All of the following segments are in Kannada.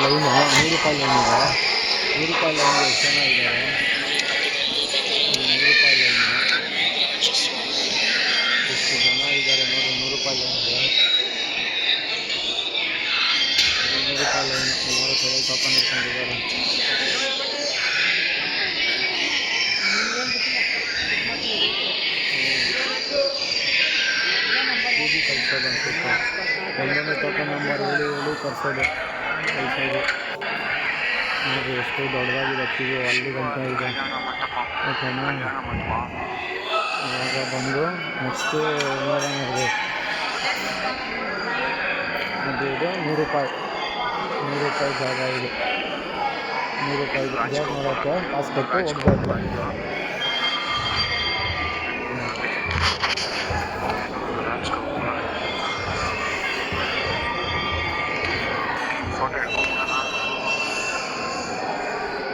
ಲೈನು, 100 ರೂಪಾಯಿ ಲೈನ್ ಇದೆ. 100 ರೂಪಾಯಿ ಲೈನ್ಗೆ ಎಷ್ಟು ಜನ ಇದ್ದಾರೆ? 100 ರೂಪಾಯಿ ಲೈನು ಎಷ್ಟು ಜನ ಇದ್ದಾರೆ ನೋಡಿ. 100 ರೂಪಾಯಿ ಲೈನ್ಗೆ 100 ರೂಪಾಯಿ ಲೈನ್ ಎಲ್ಲರೂ ಕೈ ಟೋಕನ್ ಇಟ್ಕೊಂಡಿದ್ದಾರೆ. ಕೂಲಿ ಕಳಿಸೋದು ಅನ್ಸುತ್ತೆ. ಒಂದೊಂದೇ ಟೋಕನ್ ನಂಬರ್ ಹೇಳಿ ಕಳಿಸೋದು ಕಳಿಸೋದು. ನೋಡಿ ಎಷ್ಟು ದೊಡ್ಡದಾಗಿದೆ ಕ್ಯೂ, ಅಲ್ಲಿ ಗಂಟೆ ಇದೆ. ಓಕೆನಾ, ಇವಾಗ ಬಂದು ನೆಕ್ಸ್ಟು ನೋಡೋಣ. ಇದು 100 ರೂಪಾಯಿ ಜಾಗ ಇದೆ. 100 ರೂಪಾಯಿ ದೇವ್ರು ನೋಡೋಕ್ಕೆ ಕಾಸು ಕೊಟ್ಟು ಹೋಗ್ಬೇಕು.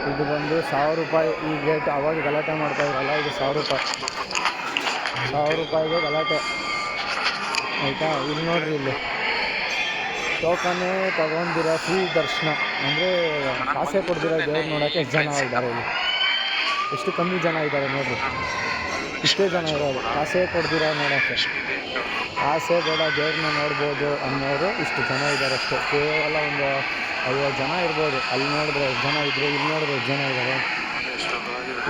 ಇದು ಬಂದು 1000 ರೂಪಾಯಿ. ಈ ರೇಟ್ ಅವಾಗ ಗಲಾಟೆ ಮಾಡ್ತಾಯಿದ್ರಲ್ಲ, ಇದು 1000 ರೂಪಾಯಿ. 1000 ರೂಪಾಯಿಗೆ ಗಲಾಟೆ ಆಯಿತಾ. ಇಲ್ಲಿ ನೋಡ್ರಿ, ಇಲ್ಲಿ ಟೋಕನ್ನೇ ತಗೊಂಡಿರೋ ಫ್ರೀ ದರ್ಶನ ಅಂದರೆ ಕಾಸೇ ಕೊಡ್ದಿರೋ ದೇವ್ರು ನೋಡೋಕ್ಕೆ ಎಷ್ಟು ಜನ ಇದ್ದಾರೆ ಇಲ್ಲಿ. ಎಷ್ಟು ಕಮ್ಮಿ ಜನ ಇದ್ದಾರೆ ನೋಡಿರಿ, ಇಷ್ಟೇ ಜನ ಇರೋದು. ಕಾಸೇ ಕೊಡ್ದಿರೋ ನೋಡೋಕ್ಕೆ, ಕಾಸೇ ಬೇಡ ದೇವ್ರನ್ನ ನೋಡ್ಬೋದು ಅನ್ನೋರು ಇಷ್ಟು ಜನ ಇದ್ದಾರೆ ಅಷ್ಟೇ. ಕೇವಲ ಒಂದು 50 ಜನ ಇರ್ಬೋದು. ಅಲ್ಲಿ ನೋಡಿದ್ರೆ ಎಷ್ಟು ಜನ ಇದ್ದರು, ಇಲ್ಲಿ ನೋಡಿದ್ರೆ ಎಷ್ಟು ಜನ ಇದ್ದಾರೆ.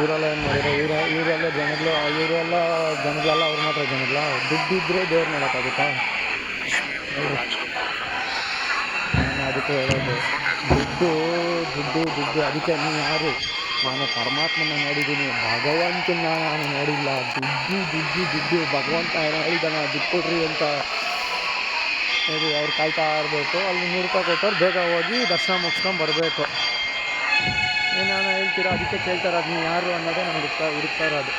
ಇವರೆಲ್ಲ ಏನು ಮಾಡಿದ್ರು, ಇವರೆಲ್ಲ ಜನಗಳೆಲ್ಲ ಅವ್ರು ಮಾತ್ರ ಜನಗಳ. ದುಡ್ಡಿದ್ದರೆ ದೇವ್ರು ನೋಡೋಕ್ಕಾಗುತ್ತಾ? ನಾನು ಅದಕ್ಕೆ ಹೇಳೋದು, ದುಡ್ಡು. ಅದಕ್ಕೆ ನೀವು ಯಾರು? ನಾನು ಪರಮಾತ್ಮನ ನೋಡಿದ್ದೀನಿ, ಭಗವಂತನ ನಾನು ನೋಡಿಲ್ಲ. ದುಡ್ಡು ಭಗವಂತ ಹೇಳಿದ್ದಾನೆ ದುಡ್ಡು ಕೊಡ್ರಿ ಅಂತ ಹೇಳಿ ಅವ್ರು ಕಾಯ್ತಾ ಇರಬೇಕು. ಅಲ್ಲಿ 100 ರೂಪಾಯಿ ಕೊಟ್ಟವ್ರು ಬೇಗ ಹೋಗಿ ದರ್ಶನ ಮುಗಿಸ್ಕೊಂಡು ಬರಬೇಕು. ನಾನು ಹೇಳ್ತೀರಾ, ಅದಕ್ಕೆ ಕೇಳ್ತಾರೆ ಅದು ನೀವು ಯಾರು ಅನ್ನೋದೇ ನನಗೆ ಹುಡುಕ್ತಾ ಇರೋದು.